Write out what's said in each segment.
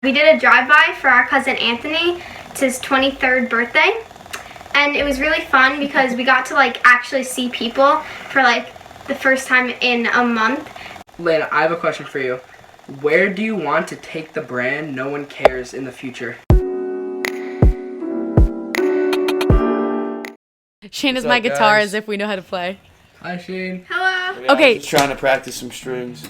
We did a drive-by for our cousin Anthony. It's his 23rd birthday. And it was really fun because we got to actually see people for the first time in a month. Layne, I have a question for you. Where do you want to take the brand No One Cares in the future? Shane is my guitar as if we know how to play. Hi, Shane. Hello. Okay. Just trying to practice some strings.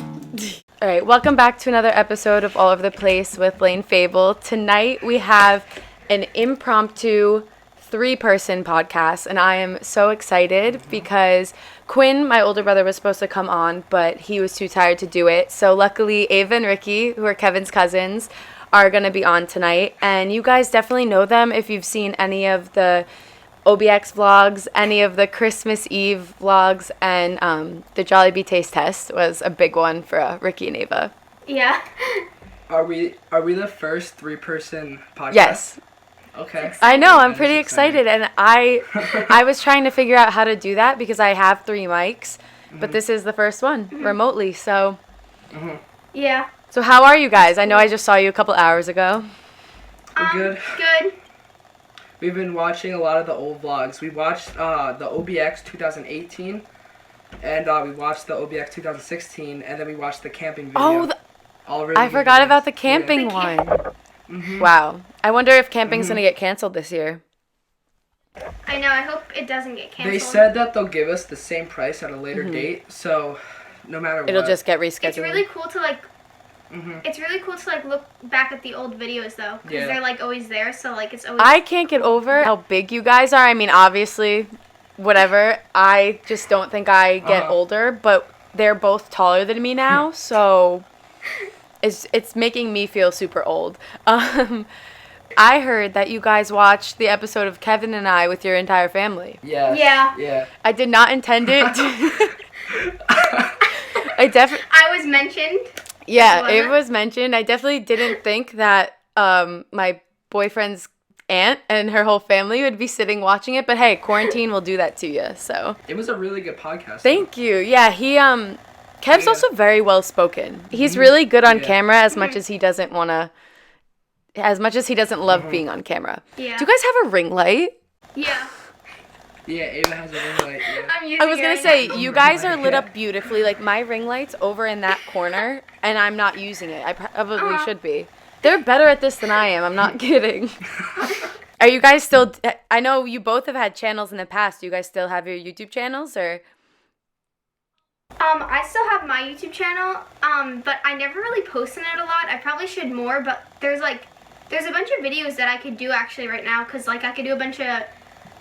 All right, welcome back to another episode of All Over the Place with Layne Fable. Tonight we have an impromptu 3-person podcast, and I am so excited because Quinn, my older brother, was supposed to come on, but he was too tired to do it. So luckily, Ava and Ricky, who are Kevin's cousins, are going to be on tonight. And you guys definitely know them if you've seen any of the OBX vlogs, any of the Christmas Eve vlogs, and the Jollibee Taste Test was a big one for Ricky and Ava. Yeah. Are we the first 3-person podcast? Yes. Okay. I know, I'm pretty excited, and I was trying to figure out how to do that because I have 3 mics, but this is the first one remotely, so. Yeah. So how are you guys? I know I just saw you a couple hours ago. We're good. Good. We've been watching a lot of the old vlogs. We watched the OBX 2018, and we watched the OBX 2016, and then we watched the camping video. Oh, I forgot about the camping one. Wow. I wonder if camping's going to get canceled this year. I know. I hope it doesn't get canceled. They said that they'll give us the same price at a later date, so no matter what. It'll just get rescheduled. It's really cool to It's really cool to look back at the old videos though, because they're always there. So it's always. I can't get over how big you guys are. I mean, obviously, whatever. I just don't think I get older, but they're both taller than me now, so it's making me feel super old. I heard that you guys watched the episode of Kevin and I with your entire family. Yeah. Yeah. I did not intend it. I was mentioned. Yeah, it was mentioned. I definitely didn't think that my boyfriend's aunt and her whole family would be sitting watching it, but hey, quarantine will do that to you, so. It was a really good podcast. Thank you. Yeah, Kev's also very well spoken. He's really good on camera as much as he doesn't love being on camera. Yeah. Do you guys have a ring light? Yeah. Yeah, Ava has a ring light. Yeah. I was going to say, you guys are lit up beautifully. My ring light's over in that corner, and I'm not using it. I probably should be. They're better at this than I am. I'm not kidding. Are you guys still... I know you both have had channels in the past. Do you guys still have your YouTube channels, or... I still have my YouTube channel, but I never really post in it a lot. I probably should more, but there's a bunch of videos that I could do actually right now, because I could do a bunch of...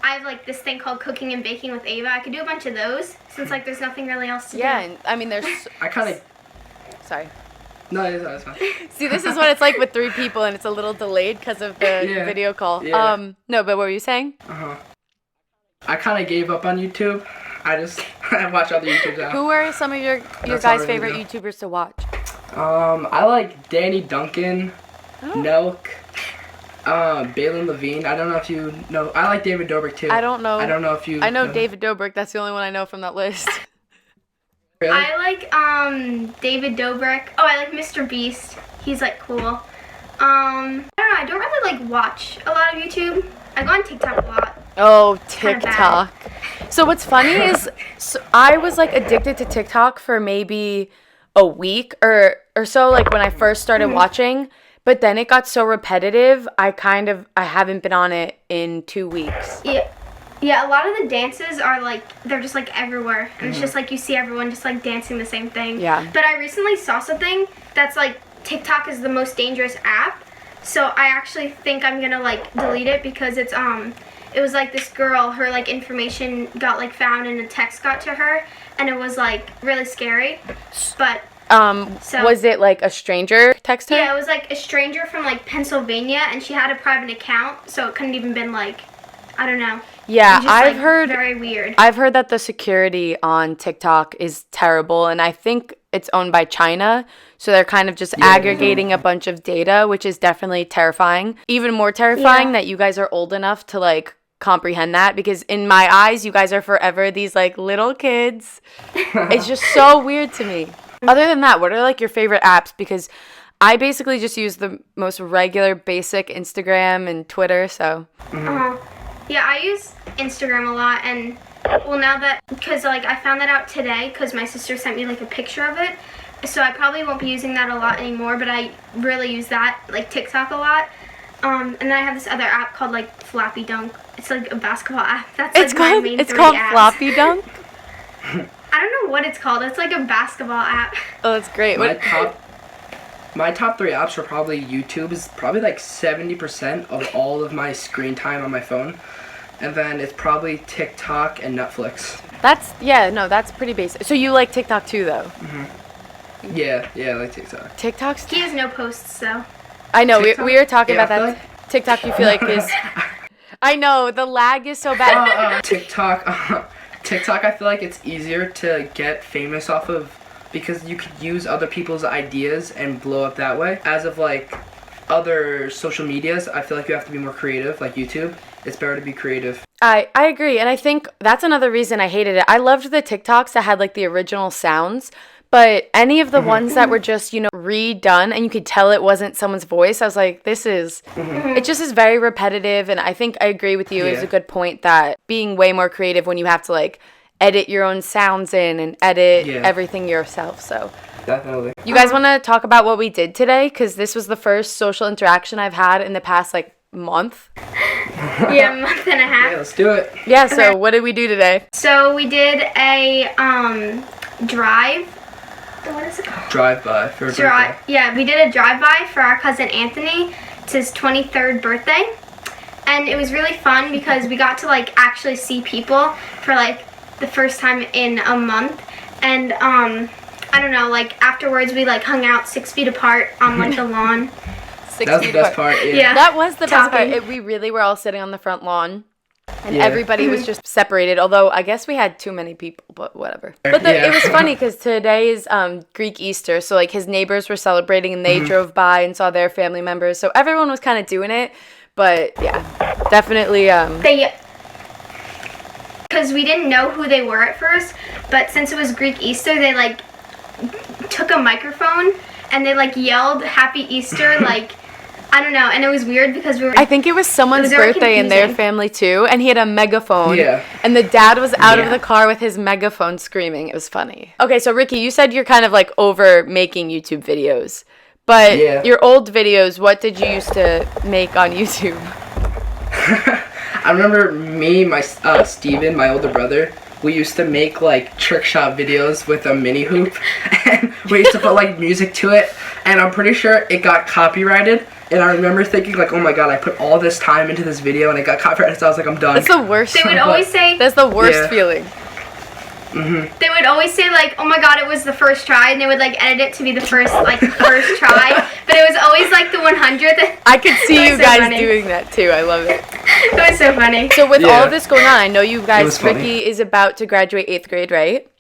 I have this thing called Cooking and Baking with Ava. I could do a bunch of those since there's nothing really else to do. Yeah, and I mean there's. I kind of. Sorry. No, it's fine. See, this is what it's like with 3 people, and it's a little delayed because of the video call. Yeah. No, but what were you saying? I kind of gave up on YouTube. I watch other YouTubers now. Who are some of your guys' favorite YouTubers to watch? I like Danny Duncan, Nelk. Balin Levine. I don't know if you know. I like David Dobrik too. I don't know. I don't know if you. I know David Dobrik. That's the only one I know from that list. Really? I like David Dobrik. Oh, I like Mr. Beast. He's cool. I don't know. I don't really watch a lot of YouTube. I go on TikTok a lot. Oh, TikTok. So what's funny is I was addicted to TikTok for maybe a week or so. When I first started watching. But then it got so repetitive, I haven't been on it in 2 weeks. Yeah, a lot of the dances are they're just everywhere. And it's just you see everyone just dancing the same thing. Yeah. But I recently saw something that's TikTok is the most dangerous app. So I actually think I'm gonna delete it because it's it was this girl, her information got found and a text got to her, and it was really scary. But was it a stranger text her? Yeah, it was a stranger from Pennsylvania, and she had a private account, so it couldn't even been I don't know. Yeah, just, I've heard very weird. I've heard that the security on TikTok is terrible, and I think it's owned by China, so they're kind of just aggregating a bunch of data, which is definitely terrifying. Even more terrifying that you guys are old enough to comprehend that, because in my eyes, you guys are forever these little kids. It's just so weird to me. Other than that, what are your favorite apps? Because I basically just use the most regular, basic Instagram and Twitter, so. Yeah, I use Instagram a lot, and well, now that, because like I found that out today because my sister sent me like a picture of it, so I probably won't be using that a lot anymore, but I really use that, like TikTok a lot. And then I have this other app called like Flappy Dunk. It's like a basketball app. That's like my main It's three called apps. Floppy Dunk? I don't know what it's called. It's like a basketball app. Oh, that's great. My top 3 apps are probably YouTube is probably like 70% of all of my screen time on my phone. And then it's probably TikTok and Netflix. That's pretty basic. So you like TikTok too, though? Yeah, I like TikTok. TikTok's... He has no posts, so. I know, TikTok? we were talking Yeah, about I that. TikTok, you feel like is... I know, the lag is so bad. TikTok, I feel like it's easier to get famous off of because you could use other people's ideas and blow up that way. As of like other social medias, I feel like you have to be more creative, like YouTube. It's better to be creative. I agree, and I think that's another reason I hated it. I loved the TikToks that had like the original sounds, but any of the ones that were just, redone and you could tell it wasn't someone's voice, I was like, it just is very repetitive, and I think I agree with you. It's a good point that being way more creative when you have to like edit your own sounds in and edit everything yourself, so. Definitely. You guys want to talk about what we did today? Because this was the first social interaction I've had in the past like month. Yeah, a month and a half. Yeah, let's do it. Yeah, so what did we do today? So we did a drive. What is it called? Drive-by for a birthday. Yeah, we did a drive-by for our cousin Anthony. It's his 23rd birthday. And it was really fun because we got to like actually see people for like the first time in a month. And I don't know, like afterwards we like hung out 6 feet apart on like the lawn. That was the best part, Yeah. That was the best Talking. part. We really were all sitting on the front lawn. And everybody was just separated, although I guess we had too many people, but whatever. But it was funny because today is Greek Easter, so like his neighbors were celebrating and they drove by and saw their family members, so everyone was kind of doing it. But yeah, definitely. Because we didn't know who they were at first, but since it was Greek Easter, they like took a microphone and they like yelled Happy Easter, like, I don't know, and it was weird because I think it was someone's birthday in their family too, and he had a megaphone. Yeah. And the dad was out of the car with his megaphone screaming. It was funny. Okay, so Ricky, you said you're kind of like over making YouTube videos. But your old videos, what did you used to make on YouTube? I remember me, my Steven, my older brother, we used to make like trick shot videos with a mini hoop, and we used to put like music to it, and I'm pretty sure it got copyrighted. And I remember thinking like, oh my god, I put all this time into this video and it got copyrighted, so I was like, I'm done. That's the worst. They would always say... That's the worst feeling. They would always say like, oh my god, it was the first try, and they would like edit it to be the first first try, but it was always like the 100th. I could see you guys doing that too. I love it. It was so funny. So with all of this going on, I know you guys, Ricky is about to graduate 8th grade, right?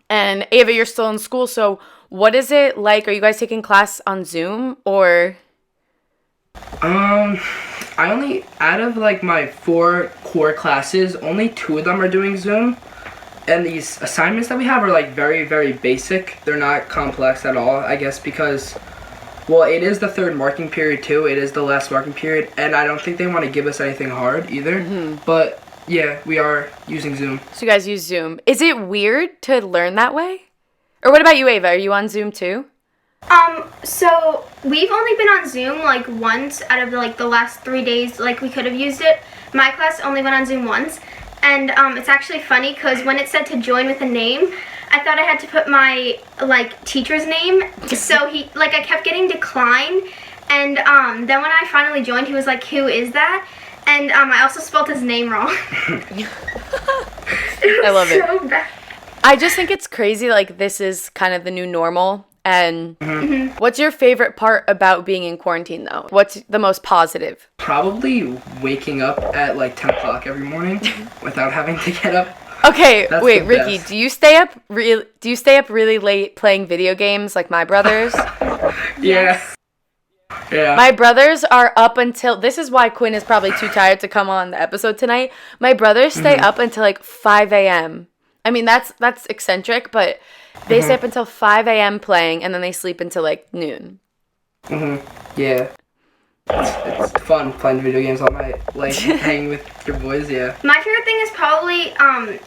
And Ava, you're still in school, so what is it like? Are you guys taking class on Zoom or... I only, out of like my 4 core classes, only 2 of them are doing Zoom. And these assignments that we have are like very, very basic. They're not complex at all, I guess, because, well, it is the 3rd marking period too. It is the last marking period, and I don't think they want to give us anything hard either. But yeah, we are using Zoom. So you guys use Zoom. Is it weird to learn that way? Or what about you, Ava? Are you on Zoom too? So we've only been on Zoom like once out of the last 3 days like we could have used it. My class only went on Zoom once, and it's actually funny because when it said to join with a name, I thought I had to put my like teacher's name, so I kept getting declined, and then when I finally joined, he was like, who is that? And I also spelled his name wrong. I love it. So bad. I just think it's crazy, like this is kind of the new normal. And what's your favorite part about being in quarantine, though? What's the most positive? Probably waking up at like 10 o'clock every morning without having to get up. Okay, That's wait, the Ricky, best. do you stay up really late playing video games like my brothers? Yeah. My brothers are up until, this is why Quinn is probably too tired to come on the episode tonight. My brothers stay up until like 5 a.m. I mean, that's eccentric, but they stay up until 5 a.m. playing, and then they sleep until like noon. Yeah. It's fun playing video games all night, like hanging with your boys. Yeah. My favorite thing is probably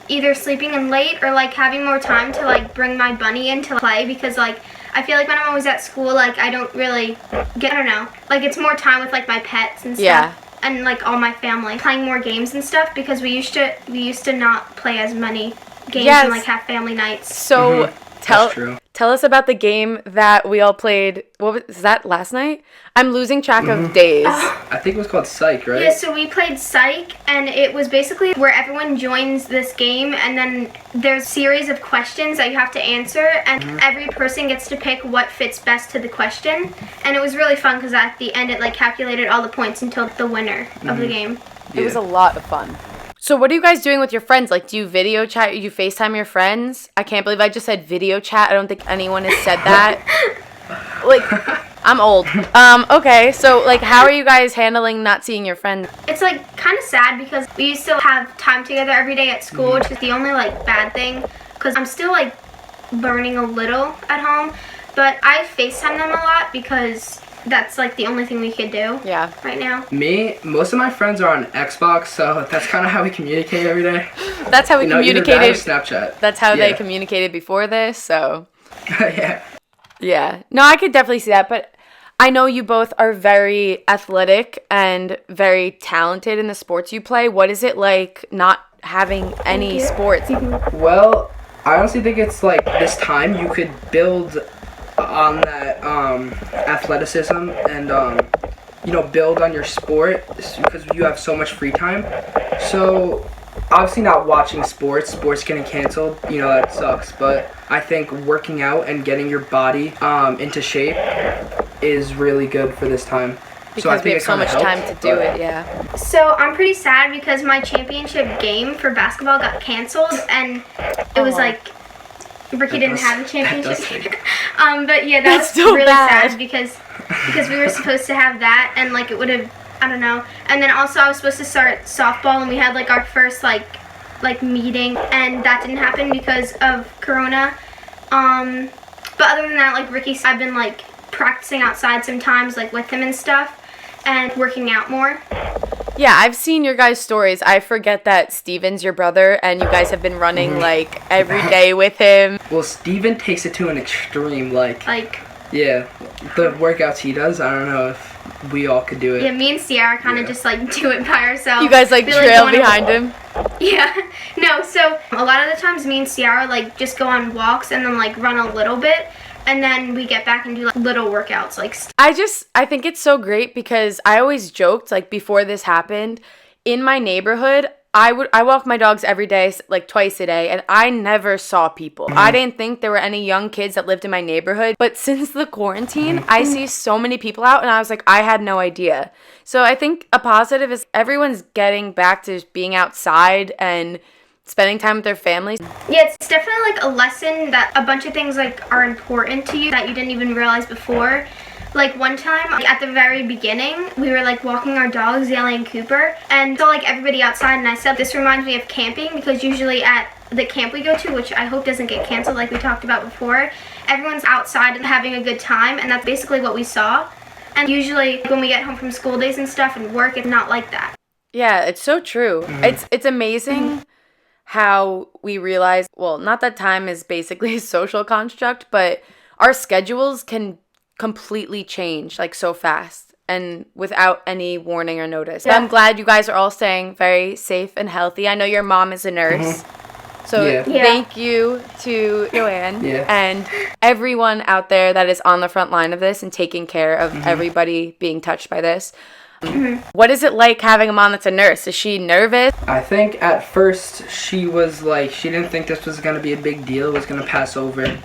either sleeping in late or like having more time to like bring my bunny in to play, because like I feel like when I'm always at school, like I don't really get, I don't know, like it's more time with like my pets and stuff. Yeah. And like all my family, playing more games and stuff, because we used to not play as many games Yes. and like have family nights. So That's true. tell us about the game that we all played. What was that, last night? I'm losing track of days. I think it was called Psych, right? Yeah, so we played Psych, and it was basically where everyone joins this game, and then there's a series of questions that you have to answer, and every person gets to pick what fits best to the question. And it was really fun because at the end it like calculated all the points until the winner of the game. It was a lot of fun. So what are you guys doing with your friends? Like, do you video chat? You FaceTime your friends? I can't believe I just said video chat. I don't think anyone has said that. Like, I'm old. Okay, so, like, how are you guys handling not seeing your friends? It's like kind of sad because we used to have time together every day at school, which is the only like bad thing, because I'm still like learning a little at home, but I FaceTime them a lot because that's like the only thing we could do Yeah. right now. Most of my friends are on Xbox, so that's kind of how we communicate every day. That's how we Either that or communicated. Snapchat. That's how they Yeah. communicated before this, so. Yeah. Yeah. No, I could definitely see that, but I know you both are very athletic and very talented in the sports you play. What is it like not having any sports? Well, I honestly think it's like this time you could build on that athleticism and build on your sport because you have so much free time. So obviously not watching sports getting canceled, that sucks, but I think working out and getting your body into shape is really good for this time. Because so I we think have so much time to do it, yeah. So I'm pretty sad because my championship game for basketball got canceled, and it was like Ricky didn't have a championship. But yeah, that That's was so really bad. sad because we were supposed to have that, and like it would have, I don't know. And then also I was supposed to start softball, and we had like our first like meeting, and that didn't happen because of Corona. But other than that, like Ricky, I've been like practicing outside sometimes, like with him and stuff, and working out more. Yeah, I've seen your guys' stories. I forget that Steven's your brother, and you guys have been running, like, every day with him. Well, Steven takes it to an extreme, Like, yeah, the workouts he does, I don't know if we all could do it. yeah, me and Sierra kind of just like do it by ourselves. You guys, like, We, trail go on a- behind him. Yeah, no, so a lot of the times me and Sierra like just go on walks and then like run a little bit, and then we get back and do like little workouts like I think it's so great because I always joked, like, before this happened, in my neighborhood, I walk my dogs every day, like twice a day, and I never saw people. I didn't think there were any young kids that lived in my neighborhood, but since the quarantine, I see so many people out, and I was like, I had no idea. So I think a positive is everyone's getting back to just being outside and spending time with their families. Yeah, it's definitely like a lesson that a bunch of things like are important to you that you didn't even realize before. Like one time, like, at the very beginning, we were like walking our dogs, Layne and Cooper, and saw like everybody outside, and I said, this reminds me of camping, because usually at the camp we go to, which I hope doesn't get canceled like we talked about before, everyone's outside and having a good time, and that's basically what we saw. And usually when we get home from school days and stuff and work, it's not like that. Yeah, it's so true. It's amazing how we realize, well, not that time is basically a social construct, but our schedules can completely change like so fast and without any warning or notice. Yeah. I'm glad you guys are all staying very safe and healthy. I know your mom is a nurse. So Yeah. Yeah. thank you to Joanne Yeah. and everyone out there that is on the front line of this and taking care of everybody being touched by this. What is it like having a mom that's a nurse? Is she nervous? I think at first she was like, she didn't think this was going to be a big deal, it was going to pass over.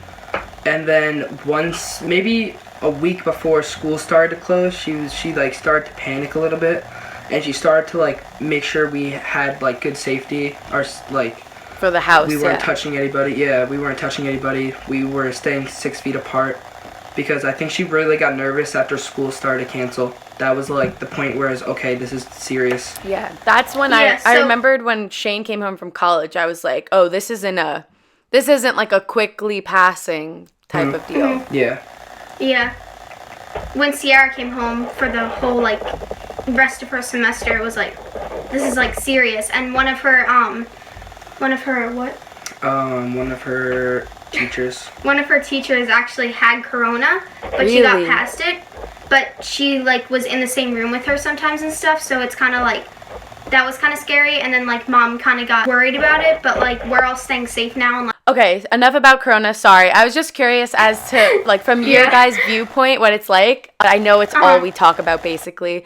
And then once, maybe a week before school started to close, she like started to panic a little bit. And she started to like make sure we had like good safety, or like For the house, we weren't yeah. touching anybody. Yeah, we weren't touching anybody. We were staying 6 feet apart. Because I think she really got nervous after school started to cancel. That was like the point where it's okay, this is serious. Yeah, that's when Yeah, I so- remembered when Shane came home from college. I was like, oh, this isn't like a quickly passing type of deal. Yeah. Yeah. when Sierra came home for the whole like rest of her semester, it was like, this is like serious. And one of her teachers actually had corona, but she got Really? past it. But she like was in the same room with her sometimes and stuff, so it's kind of like, that was kind of scary. And then like mom kind of got worried about it, but like we're all staying safe now. And like, Okay, enough about Corona. Sorry. I was just curious as to, like, from your Yeah. guys' viewpoint, what it's like. I know it's all we talk about, basically.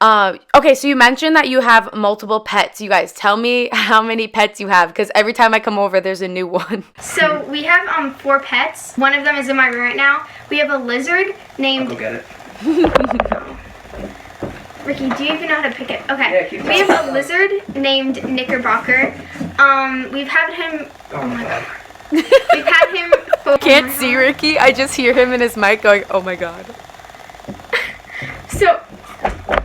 Okay, so you mentioned that you have multiple pets. You guys, tell me how many pets you have, because every time I come over, there's a new one. so we have 4 pets. One of them is in my room right now. We have a lizard I'll named go get it. Ricky. Do you even know how to pick it? Yeah, Okay. keep We have going. a lizard named Knickerbocker. We've had him. Oh my god. We've had him. Can't see Ricky. I just hear him in his mic going, oh my god. So,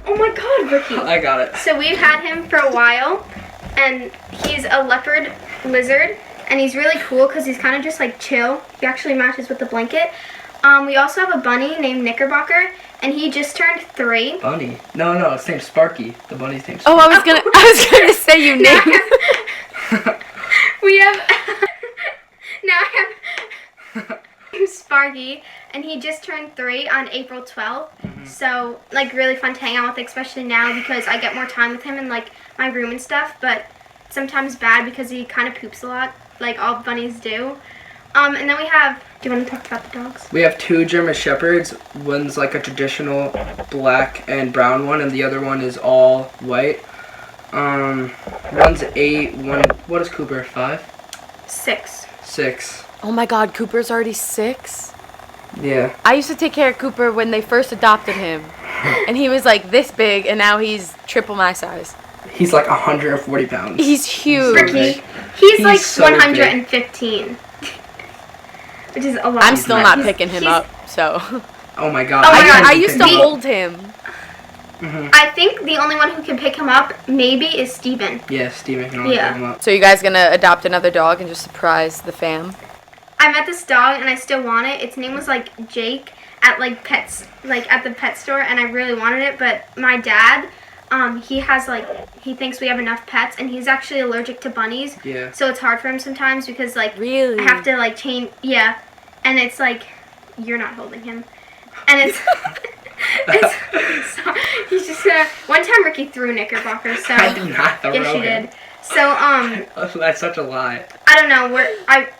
oh my god, Ricky. I got it. So we've had him for a while, and he's a leopard lizard, and he's really cool because he's kind of just like chill. He actually matches with the blanket. We also have a bunny named Knickerbocker, and he just turned 3. Bunny. No, his name's Sparky. The bunny's name's Oh, Sparky. I was gonna say you named. We have now I have Sparky, and he just turned 3 on April 12th. So like really fun to hang out with, especially now because I get more time with him in like my room and stuff. But sometimes bad because he kind of poops a lot, like all bunnies do. And then we have. Do you want to talk about the dogs? We have 2 German Shepherds. One's like a traditional black and brown one, and the other one is all white. One's 8. What is Cooper? 5? 6. 6. Oh my god, Cooper's already 6? Yeah. I used to take care of Cooper when they first adopted him. And he was like this big, and now he's triple my size. He's like 140 pounds. He's huge. Ricky, he's like so 115. Which is a lot. I'm still not He's- picking him he's- up, so. Oh my god. Oh my God, I used to he- hold him. I think the only one who can pick him up maybe is Steven. Yeah, Steven can only Yeah. pick him up. So you guys gonna adopt another dog and just surprise the fam? I met this dog and I still want it. Its name was like Jake at like pets, like at the pet store, and I really wanted it. But my dad, he has like, he thinks we have enough pets, and he's actually allergic to bunnies. Yeah. So it's hard for him sometimes because like Really? I have to like change. Yeah, and it's like you're not holding him, and it's. So, he's just gonna. One time Ricky threw Knickerbocker, so I did not throw yes, you him. did. So That's such a lie. I don't know.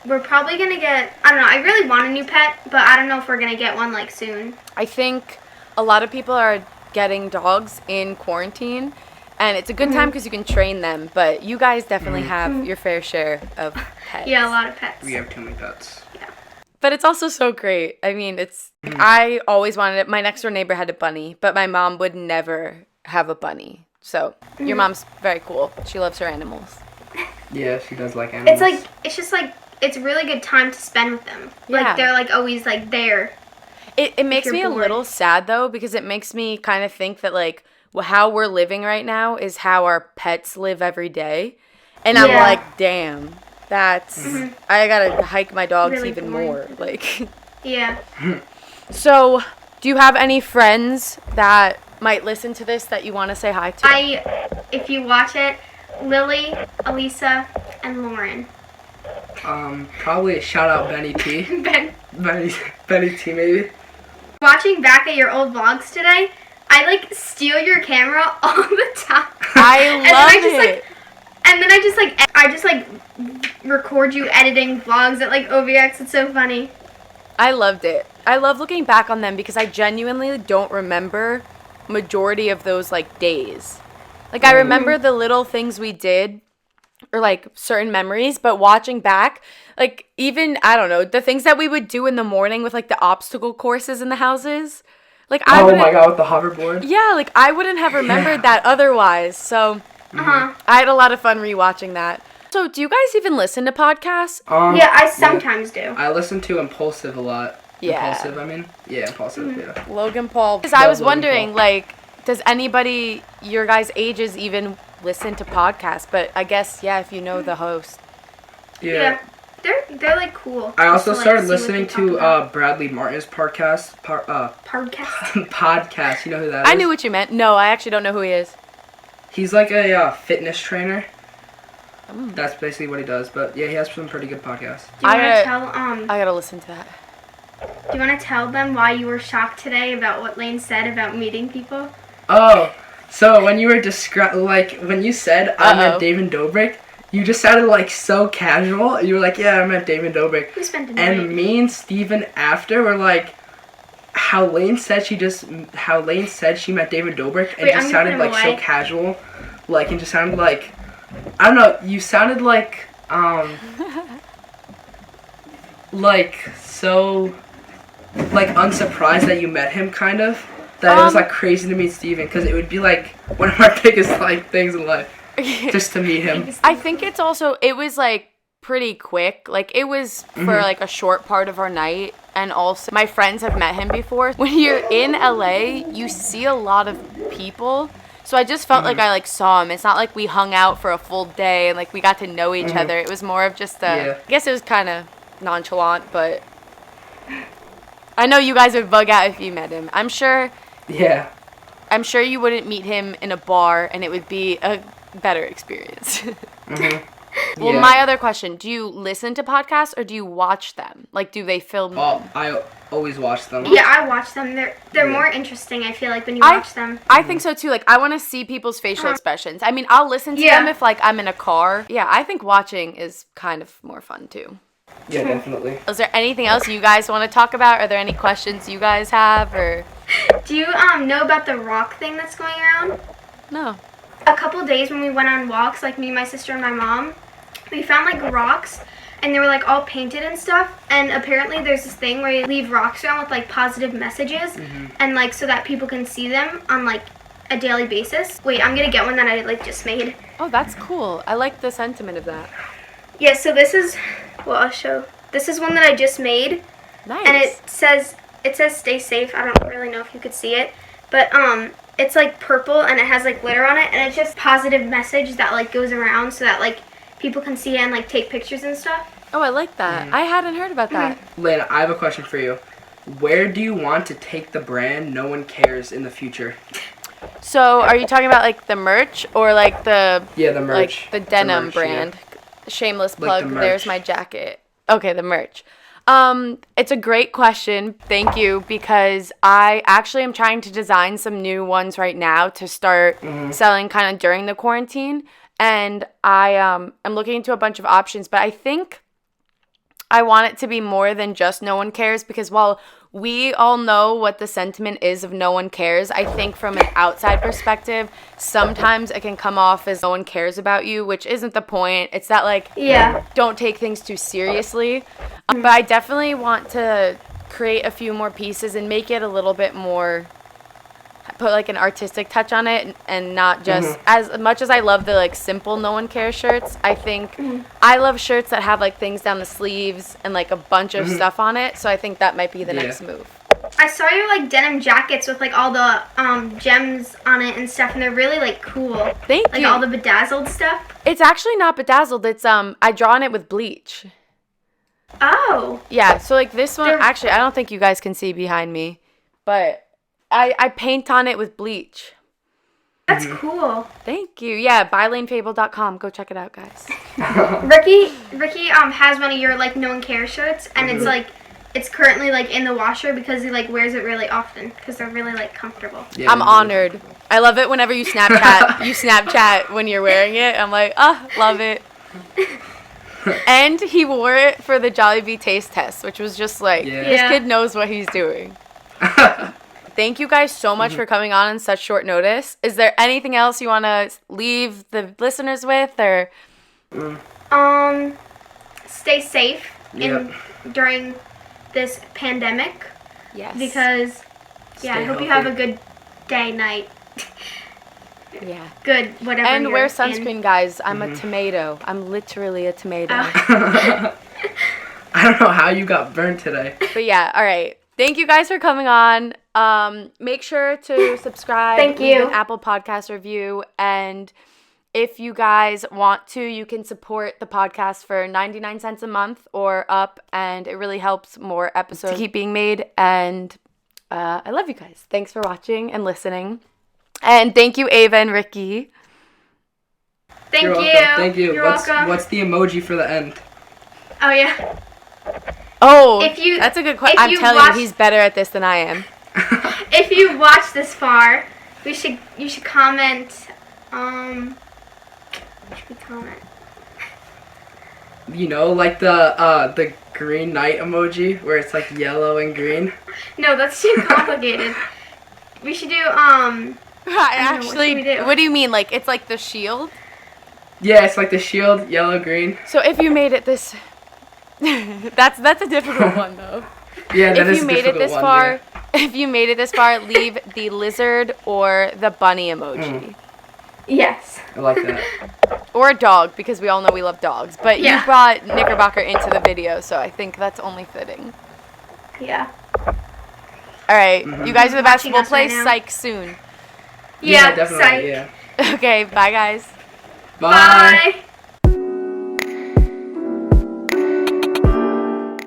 We're probably gonna get. I don't know. I really want a new pet, but I don't know if we're gonna get one like soon. I think a lot of people are getting dogs in quarantine, and it's a good time because you can train them. But you guys definitely have your fair share of pets. Yeah, a lot of pets. We have too many pets. But it's also so great. I mean, I always wanted it. My next door neighbor had a bunny, but my mom would never have a bunny. So your mom's very cool. She loves her animals. Yeah, she does like animals. It's like it's just like it's a really good time to spend with them. Yeah. Like they're like always like there. It makes you're me a bored. little sad though, because it makes me kind of think that like how we're living right now is how our pets live every day. And I'm Yeah. like, damn, that's I gotta hike my dogs Really even boring. more. Like Yeah. so do you have any friends that might listen to this that you want to say hi to? If you watch it, Lily, Elisa, and Lauren. Probably shout out Benny T. Ben, Benny T maybe. watching back at your old vlogs today, I like steal your camera all the time. I And then love I just, it. And then I just record you editing vlogs at like OVX. It's so funny. I loved it. I love looking back on them because I genuinely don't remember majority of those like days. Like I remember the little things we did or like certain memories, but watching back, like even I don't know, the things that we would do in the morning with like the obstacle courses in the houses. Like I Oh wouldn't, my god, with the hoverboard. yeah, like I wouldn't have remembered that otherwise. So I had a lot of fun rewatching that. So do you guys even listen to podcasts? Yeah, I sometimes do. I listen to Impulsive a lot. Yeah. Impulsive, I mean. Yeah, Impulsive, yeah. Logan Paul. Because I was Logan wondering, Paul. like, does anybody your guys' ages even listen to podcasts? But I guess, yeah, if you know the host. Yeah. they're like cool. I also Just to, started see what listening they talk to about. Bradley Martin's podcast. Podcast. Podcast. You know who that is? I knew what you meant. No, I actually don't know who he is. He's like a fitness trainer. That's basically what he does. But yeah, he has some pretty good podcasts. Do you want I to tell I gotta listen to that. Do you want to tell them why you were shocked today about what Layne said about meeting people? Oh, so when you were when you said I met David Dobrik, you just sounded like so casual. You were like, yeah, I met David Dobrik. We spent the night. And me and Steven after were like, how Layne said she met David Dobrik, and Wait, just I'm gonna sounded put him like so away. casual, like, and just sounded like, I don't know, you sounded like like so like unsurprised that you met him, kind of. That it was like crazy to meet Steven, because it would be like one of our biggest like things in life, just to meet him. I think it was like pretty quick. Like it was for like a short part of our night, and also my friends have met him before. When you're in LA, you see a lot of people. So I just felt like I like saw him. It's not like we hung out for a full day and like we got to know each other. It was more of just I guess it was kind of nonchalant, but I know you guys would bug out if you met him. I'm sure you wouldn't meet him in a bar and it would be a better experience. Well, my other question, do you listen to podcasts or do you watch them? Like, do they film them? I always watch them. Yeah, I watch them. They're more interesting, I feel like, when you watch them. I think so too. Like, I want to see people's facial expressions. I mean, I'll listen to them if like I'm in a car. Yeah, I think watching is kind of more fun too. Yeah, definitely. Is there anything else you guys want to talk about? Are there any questions you guys have, or? Do you know about the rock thing that's going around? No. A couple days when we went on walks, like me, my sister, and my mom, we found like rocks, and they were like all painted and stuff. And apparently there's this thing where you leave rocks around with like positive messages, and like so that people can see them on like a daily basis. Wait, I'm gonna get one that I like just made. Oh, that's cool. I like the sentiment of that. Yeah, so this is, well, I'll show. This is one that I just made. Nice. And it says stay safe. I don't really know if you could see it, but it's like purple and it has like glitter on it, and it's just positive message that like goes around so that like people can see it and like take pictures and stuff. Oh, I like that. I hadn't heard about that. Layne, I have a question for you. Where do you want to take the brand No One Cares in the future? So, are you talking about like the merch or like the the merch, like the denim merch, brand? Shameless Like plug. the merch. There's my jacket. Okay, the merch. It's a great question. Thank you, because I actually am trying to design some new ones right now to start selling kind of during the quarantine. And I am looking into a bunch of options, but I think I want it to be more than just No One Cares, because while we all know what the sentiment is of no one cares, I think from an outside perspective, sometimes it can come off as no one cares about you, which isn't the point. It's that like, don't take things too seriously. But I definitely want to create a few more pieces and make it a little bit more, put like an artistic touch on it, and not just as much as I love the like simple No One Cares shirts. I think I love shirts that have like things down the sleeves and like a bunch of stuff on it. So I think that might be the next move. I saw your like denim jackets with like all the gems on it and stuff, and they're really like cool. Thank like you. all the bedazzled stuff. It's actually not bedazzled. It's I draw on it with bleach. Oh. Yeah. So like this one, actually, I don't think you guys can see behind me, but I paint on it with bleach. That's cool. Thank you. Yeah, buylanefable.com. Go check it out, guys. Ricky has one of your like No One Cares shirts, and it's like it's currently like in the washer because he like wears it really often because they're really like comfortable. Yeah, I'm honored. I love it whenever you Snapchat when you're wearing it. I'm like, love it. And he wore it for the Jollibee taste test, which was just like, this kid knows what he's doing. Thank you guys so much for coming on such short notice. Is there anything else you want to leave the listeners with, or? Stay safe during this pandemic. Yes. Because, I hope you have a good day, night. Yeah. Good, whatever. And you're wear sunscreen, in. guys. I'm a tomato. I'm literally a tomato. I don't know how you got burnt today. But yeah, all right. Thank you guys for coming on. Make sure to subscribe. Thank leave you. an Apple Podcast review, and If you guys want to, you can support the podcast for 99 cents a month or up, and it really helps more episodes to keep being made. And I love you guys. Thanks for watching and listening. And thank you, Ava and Ricky. Thank you. Thank you. You're welcome. What's the emoji for the end? Oh, yeah. Oh, If you- that's a good question. if I'm you telling watch- you, he's better at this than I am. If you watched this far, you should comment. What should we comment? You know, like the green knight emoji where it's like yellow and green. No, that's too complicated. We should do I don't know, what actually, should we do? what do you mean? Like, it's like the shield? Yeah, it's like the shield, yellow, green. So if you made it this... that's a difficult one, though. Yeah, that If is you a made it difficult this one, far, yeah. if you made it this far, leave the lizard or the bunny emoji. yes. I like that. Or a dog, because we all know we love dogs. But Yeah. you brought Knickerbocker into the video, so I think that's only fitting. Yeah. All right, you guys are the best. Watching We'll us play right now. Psych soon. Yeah, definitely. psych. Yeah. Okay, bye, guys. Bye. Bye.